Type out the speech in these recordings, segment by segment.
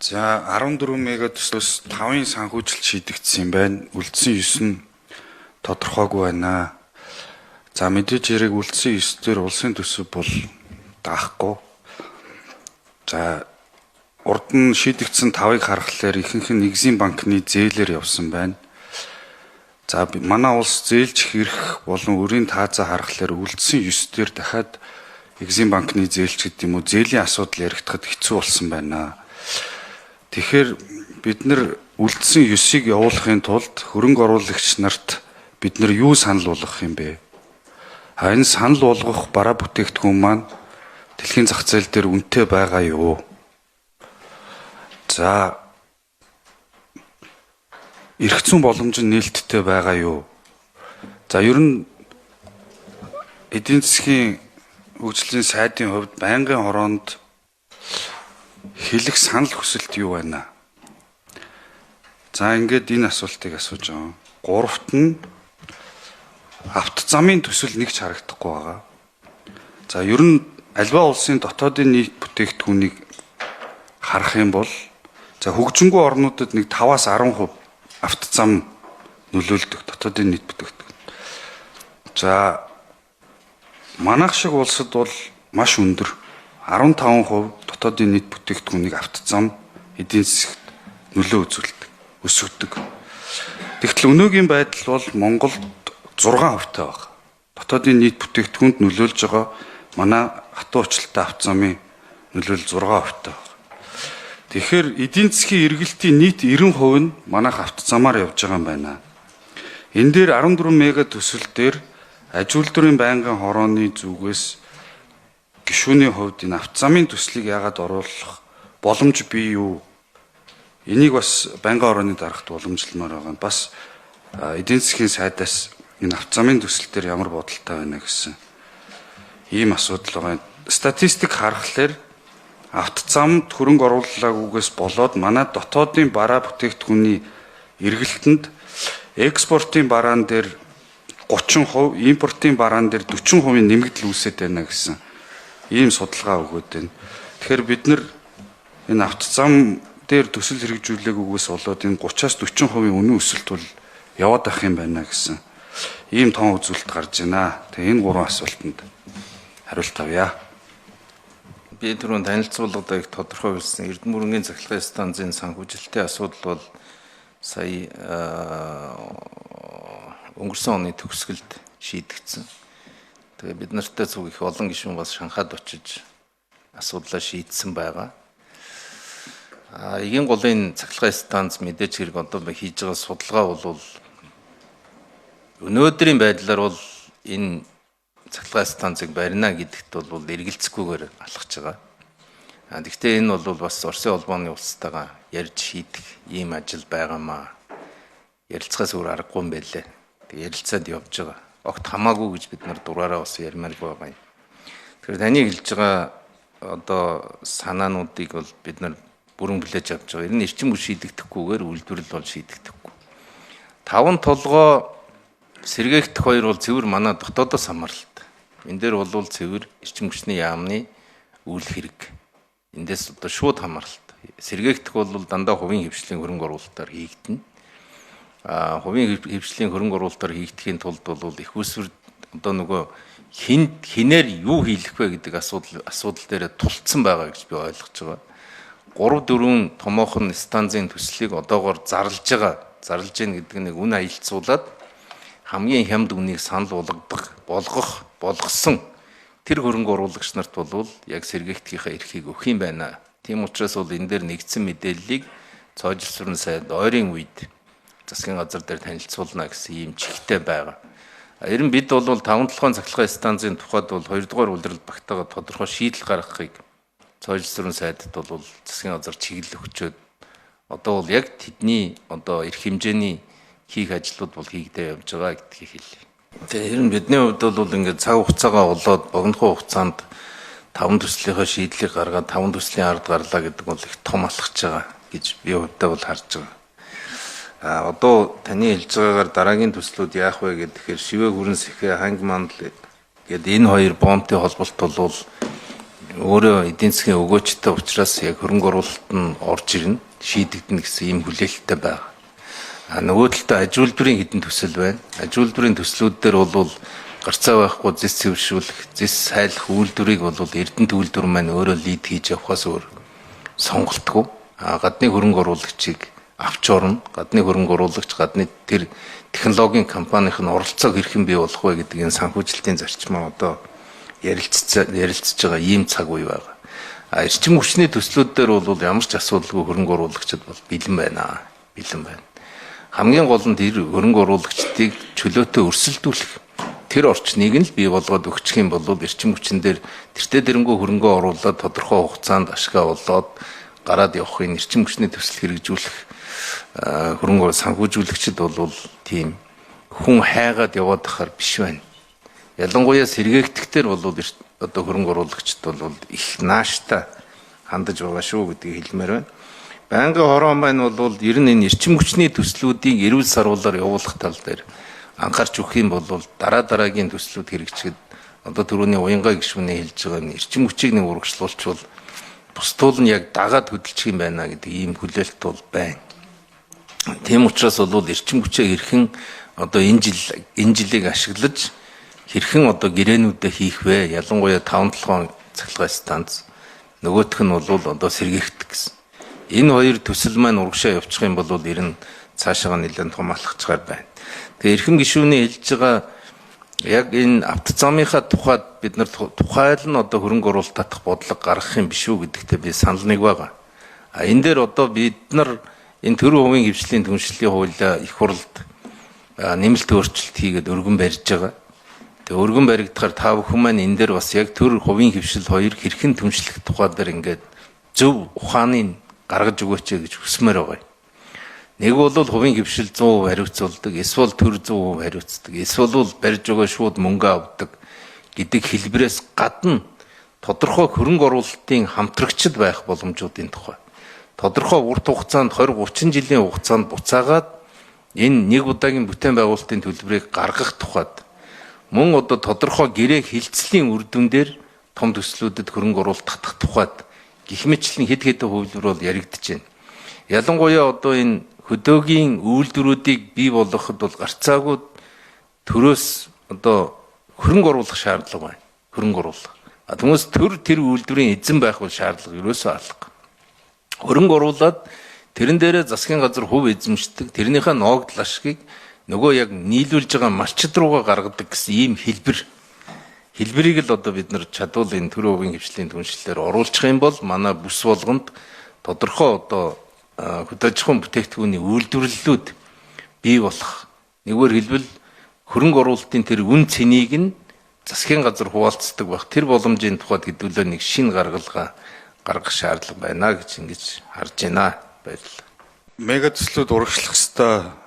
За 14 мега төслөөс 5-ын санхүүжилт шийдэгдсэн юм байна. Үлдсэн 9 нь тодорхойгүй байна. За мэдээж хэрэг үлдсэн 9 дээр улсын төсөв бол даахгүй. За урд нь шийдэгдсэн 5-ыг харахаар ихэнх нь Exim банкны зээлээр явсан байна. За манай улс зээлж хэрэх болон өрийн таазаа харахаар үлдсэн 9 дээр дахиад Exim банкны зээлч гэдэг юм уу зээлийн асуудал яригдахад хэцүү болсон байна. Тэгэхээр бид нар үлдсэн 9-ыг явуулахын тулд хөрөнгө оруулагч нарт бид нар юу санал болгох юм бэ? Энэ санал болгох бараа бүтээгдэхүүн маань дэлхийн зах зээл дээр үнэтэй байгаа юу? За эрх зүйн боломж нь нээлттэй байгаа юу? За ер нь эдийн засгийн хөгжлийн сайдын хувьд байнгын хороонд хэлэх санал хүсэлт юу байна? За ингээд энэ асуултыг асууж байгаа. Гуравт нь авто замын төсөл нэгч харагдахгүй байгаа. За ер нь альва улсын дотоодын нийт бүтээгдэхүүнийг харах юм бол за хөгжингүй орнуудад нэг 5-аас 10% авто зам нөлөөлдөг дотоодын нийт бүтээгдэхүүн. За манайх шиг улсад бол маш өндөр 15% дотоодын нийт бүтээгдэхүүнийг авто зам эдийн засагт нөлөө үзүүлдэг, өсгөдөг. Тэгтэл өнөөгийн байдал бол Монголд 6% таа байна. Дотоодын нийт бүтээгдэхүүнд нөлөөлж байгаа манай хатуу уучлалтай авто замын нөлөөлөл 6% таа байна. Тэгэхээр эдийн засгийн эргэлтийн нийт 90% нь манайх авто замаар явж байгаа юм байна. Энэ дээр 14 мега төсөл дээр аж үйлдвэрийн байнгын хорооны зүгээс гишүүний хувьд энэ авто замын төслийг яагаад оруулах боломж бий юу? Энийг бас байнгын хорооны дарагт уламжлалмаар байгаа. Бас эдийн засгийн сайдаас энэ авто замын төсөл дээр ямар бодолтой байна гэсэн ийм асуудал байгаа. Статистик харахаар авто замд хөрөнгө оруулаагүйгээс болоод манай дотоодын бараа бүтээгдэхүүний эргэлтэнд экспортын бараан дээр 30%, импортын бараан дээр 40% нэмэгдэл үүсэж байна гэсэн ийм судалгаа өгөөд байна. Тэгэхээр бид нар энэ авто зам дээр төсөл хэрэгжүүлээгүйгээс болоод энэ 30-аас 40% үнийн өсөлт бол яваад ах юм байна гэсэн ийм тоон үзүүлэлт гарч байна. Тэгээ энэ гурван асуултанд хариулт авъя. Би түрүүн танилцуулгад их тодорхой хэлсэн Эрдэнэ мөрөнгийн цахилгаан станцын санхүүжилтийн асуудал бол сая өнгөрсөн оны төгсгөлд шийдэгдсэн. Тэгээ бид нартай зүг их олон гишүүн бас Шанхайд очиж асуудлаа шийдсэн байгаа. Эгийн голын цахилгаан станц мэдээж хэрэг одоо хийж байгаа судалгаа бол өнөөдрийн байдлаар бол энэ цахилгаан станцыг барина гэдэгт бол эргэлзэхгүйгээр алхаж байгаа. Гэхдээ энэ бол бас Оросын холбооны улстайгаа ярьж шийдэх ийм ажил байгаамаа. Ярилцахаас өөр аргагүй юм байлээ. Тэгээ ярилцаад явж байгаа. Огт хамаагүй гэж бид нар дураараа бас ярмаар байгаа юм. Тэгэхээр таны хэлж байгаа одоо санаануудыг бол бид нар бүрэн хүлээж авч байгаа. Ер нь эрчим хүч шийдэгдэхгүйгээр үйлдвэрлэл бол шийдэгдэхгүй. 5 толгой сэргээгдэх хоёр бол цэвэр манай дотоодоос хамааралтай. Энэ дээр бол цэвэр эрчим хүчний яамны үйл хэрэг. Эндээс одоо шууд хамааралтай. Сэргээгдэх бол дандаа хувийн хвшлийн хөрөнгө оруулалтаар хийгдэнэ. Хувийн хвшлийн хөрөнгө оруулалтаар хийгдэхийн тулд бол их усвэр одоо нөгөө хинээр юу хийх вэ гэдэг асуудал дээр тулцсан байгаа гэж би ойлгож байгаа. 3-4 томоохон станцын төслийг одоогоор зарлж гин гэдэг нэг үн аялцуулаад хамгийн хямд үнийг санал болгосон тэр хөрөнгө оруулагч нарт бол яг сэргээгдэхийнхаа эрхийг өгөх юм байна. Тийм учраас бол энэ дээр нэгдсэн мэдээллийг цоожилсрын сайд ойрын үед засгийн газар дээр танилцуулна гэсэн ийм чигтэй байгаа. Ер нь бид бол 5-7 цахилгаан станцын тухайд бол 2 дугаар улирал багтаага тодорхой шийдэл гаргахыг цоожилсрын сайдд бол засгийн газар чиглэл өгчөөд одоо бол яг тэдний одоо эрх хэмжээний хийх ажлууд бол хийгдээ явж байгаа гэдгийг хэлье. Тэгээ ер нь бидний хувьд бол ингээд цаг хугацаагаа болоод богинохоо хугацаанд 5 төслийнхөө шийдлийг гаргаад 5 төслийн ард гарлаа гэдэг бол их том алхаж байгаа гэж би хувьдаа бол харж байгаа. Одоо таны хэлж байгаагаар дараагийн төслүүд яах вэ гэхээр шивээ хүрэн сэхэ ханг мандал гэдэг энэ хоёр бомбын холболт бол өөрөө эдийн засгийн өгөөжтэй учраас яг хөрөнгө оруулалт нь орж ирнэ, шийдэгдэнэ гэсэн ийм хүлээлттэй байна. Нөгөө талдаа аж үйлдвэрийн хэдэн төсөл байна. Аж үйлдвэрийн төслүүд дээр бол гарцаа байхгүй зэс цэвэршүүлэх, зэс сайлах үйлдвэрийг бол Эрдэнэт үйлдвэр маань өөрөө лид хийж явахаас өөр сонголтгүй. Гадны хөрөнгө оруулагчийг авч орно. Гадны хөрөнгө оруулагч, гадны тэр технологийн компанийн оролцоог хэрхэн бий болох вэ гэдэг энэ санхүүжилтийн зарчмаа одоо ярилцж байгаа ийм цаг үе байна. Эрчим хүчний төслүүд дээр бол ямар ч асуудалгүй хөрөнгө оруулагчид бол бэлэн байна. Бэлэн байна. Хамгийн гол нь тэр хөрөнгө оруулагчдыг чөлөөтэй өрсөлдүүлэх. Тэр орчныг нь л бий болгоод өгчих юм бол эрчим хүчин дээр тэртээ дэрэнгүү хөрөнгө оруулаад тодорхой хугацаанд ашгаа олоод гараад явахын эрчим хүчний төсөл хэрэгжүүлэх хөрөнгө санхүүжүүлэгчд бол тийм хүн хайгаад яваад тахаар биш байна. Ялангуяа сэргээгдэхтэр бол одоо хөрөнгө оруулагчд бол их нааштай хандаж байгаа шүү гэдгийг хэлмээр байна. Байнгын хорон маань бол ер нь энэ эрчим хүчний төслүүдийг эрүүл саруулаар явуулах тал дээр анхаарч өгөх юм бол дараагийн төслүүд хэрэгжихэд одоо түрүүний уянгаа гишүүний хэлж байгаа нь эрчим хүчийг нэг урагшлуулчвал бусдуул нь яг дагаад хөдөлчих юм байна гэдэг ийм хүлээлт бол байна. Тийм учраас бол эрчим хүчээ хэрхэн одоо энэ жилийг ашиглаж хэрхэн одоо гэрээнүүдэд хийх вэ? Ялангуяа 5-7 цахилгаан станц нөгөөх нь бол одоо сэргээгдэх гэсэн. Энэ хоёр төсөл маань урагшаа явуучих юм бол ер нь цаашаа нэлээд том алхацгаар байна. Тэгээ эрхэм гишүүний хэлж байгаа яг энэ автозамынхаа тухайд бид нар тухайл нь одоо хөрөнгө оруулалт татах бодлого гаргах юм биш үү гэдэгтээ би санал нэг байгаа. Энэ дээр одоо бид нар энэ төрийн хувийн хвшлийн түншлэлийн хуулиа их хурлд нэмэлт өөрчлөлт хийгээд өргөн барьж байгаа. Тэгээ өргөн баригдахаар та бүхэн маань энэ дээр бас яг төр хувийн хвшил хоёр хэрхэн түншлэх тухай дээр ингээд зөв ухааныг гаргаж өгөөч гэж хүсмээр байгаа. Нэг бол хувийн хвшил 100% хариуцуулдаг, эсвэл төр 100% хариуцдаг, эсвэл барьж байгаа шууд мөнгө авдаг гэдэг хэлбэрээс гадна тодорхой хөрөнгө оруулалтын хамтрагчд байх боломжуудын тухай. Тодорхой урт хугацаанд 20-30 жилийн хугацаанд буцаагаад энэ нэг удаагийн бүтээн байгуулалтын төлбөрийг гаргах тухайд мөн одоо тодорхой гэрээ хилцлийн үр дүн дээр том төслүүдэд хөрөнгө оруулалт татах тухайд гэх мэтчлэн хэд хэдэн хувилбар бол яригдж байна. Ялангуяа одоо энэ хөдөөгийн үйлдвэрүүдийг бий болгоход бол гарцаагүй төрөөс одоо хөрөнгө оруулах шаардлага байна. Хөрөнгө оруулах. Хүмүүс тэр үйлдвэрийн эзэн байх бол шаардлага ерөөсөө алга. Хөрөнгө оруулаад тэрэн дээрээ засгийн газар хувь эзэмшдэг, тэрнийхээ ноогдол ашгийг нөгөө яг нийлүүлж байгаа малчид руугаа гаргадаг гэсэн ийм хэлбэрийг л одоо бид нар чадвал энэ төрийн хувийн хвшлийн түншлэлээр оруулчих юм бол манай бүс болгонд тодорхой одоо хөдөө аж ахуйн бүтээгдэхүүний үйлдвэрлэлүүд бий болох. Нэггээр хэлбэл хөрөнгө оруулалтын тэр үн цэнийг нь засгийн газар хуваалцдаг байх. Тэр боломжийн тухайд хэдүүлээ нэг шинэ гаргалгаа гаргах шаардлага байна гэж ингэж харж байна. Баярлалаа. Мега төслүүд урагшлах хэвээр.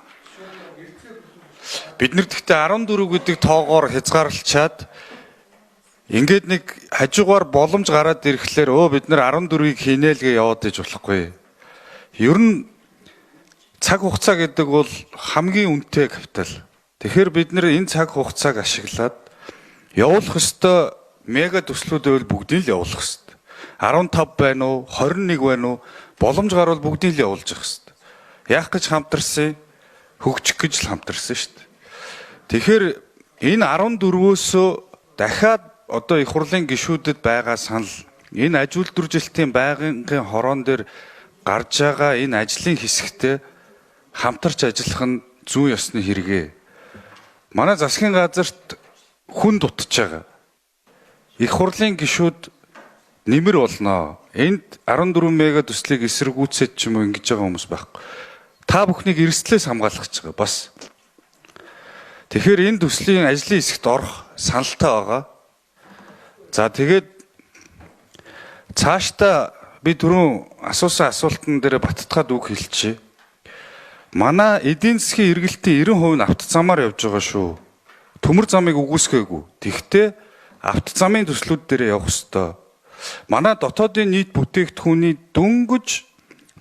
Бид нар гэхдээ 14 гэдэг тоогоор хязгаарлалчаад ингээд нэг хажуугаар боломж гараад ирэхлээр бид нар 14-ийг хийнэ л гэж яваад иж болохгүй. Ер нь цаг хугацаа гэдэг бол хамгийн үнэтэй капитал. Тэгэхээр бид нар энэ цаг хугацааг ашиглаад явуулах ёстой мега төслүүдээ бүгдийг л явуулах ёстой. 15 байна уу, 21 байна уу, боломж гарвал бүгдийг л явуулж явах ёстой. Яах гэж хамтарсан, хөгжих гэж л хамтарсан шүү дээ. Тэгэхээр энэ 14-өөсөө дахиад одоо их хурлын гишүүдэд байгаа санал, энэ аж үйлдвэржилтийн байнгын хорон дээр гарч байгаа энэ ажлын хэсэгтээ хамтарч ажиллах нь зүй ёсны хэрэгээ. Манай засгийн газарт хүн дутж байгаа. Их хурлын гишүүд нэмэр болно. Энд 14 мега төслийг эсэргүүцээд ч юм уу ингэж байгаа хүмүүс байхгүй. Та бүхнийг эрсдлээс хамгаалах гэж байгаа бас. Тэгэхээр энэ төслийн ажлын хэсэгт орох саналтай байгаа. За тэгээд цаашдаа би түрүүн асуусан асуултан дээр баттгаад үг хэлчихье. Манай эдийн засгийн эргэлтийн 90% нь автозамаар явж байгаа шүү. Төмөр замыг үгүйсгээгүй. Тэгвэл автозамын төслүүд дээр явах ёстой. Манай дотоодын нийт бүтээгдэхүүний дөнгөж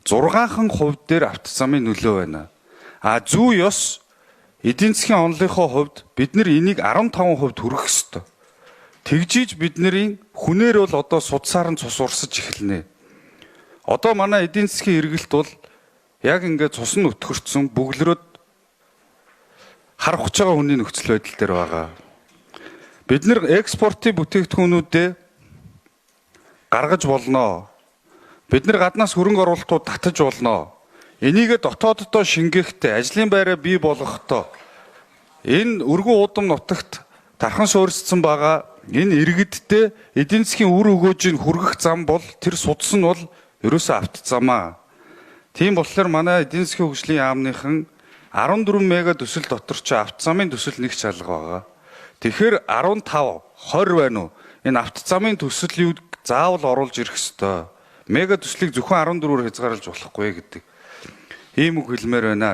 6% дээр автозамын нөлөө байна. Зүй ёс эдийн засгийн онолынхоо хувьд бид нар энийг 15% хүргэх ёстой. Тэгжиж бидний хүнээр бол одоо судсаар нь цус урсаж эхэлнэ. Одоо манай эдийн засгийн эргэлт бол яг ингээд цус нь өтгөрцөн бүглөрөөд харахж байгаа хүний нөхцөл байдал дээр байгаа. Бид нэр экспортын бүтээгдэхүүнүүдээ гаргаж болно. Бид нар гаднаас хөрөнгө оруулалтууд татаж болно. Энийгээ дотооддоо шингээхдээ ажлын байраа бий болгохдоо энэ өргөн уудам нутагт тархан суурьшсан байгаа энэ иргэдтэй эдийн засгийн үр өгөөжийг хүргэх зам бол тэр судас нь бол ерөөсөө автцамаа. Тийм болохоор манай эдийн засгийн хөгжлийн яамныхан 14 мега төсөл дотор ч автцамын төсөл нэг ч алга байгаа. Тэгэхээр 15, 20 байна уу? Энэ автцамын төслийг заавал оруулж ирэх ёстой. Мега төслийг зөвхөн 14-өөр хязгаарлаж болохгүй гэдэг. Ийм үг хэлмээр байна.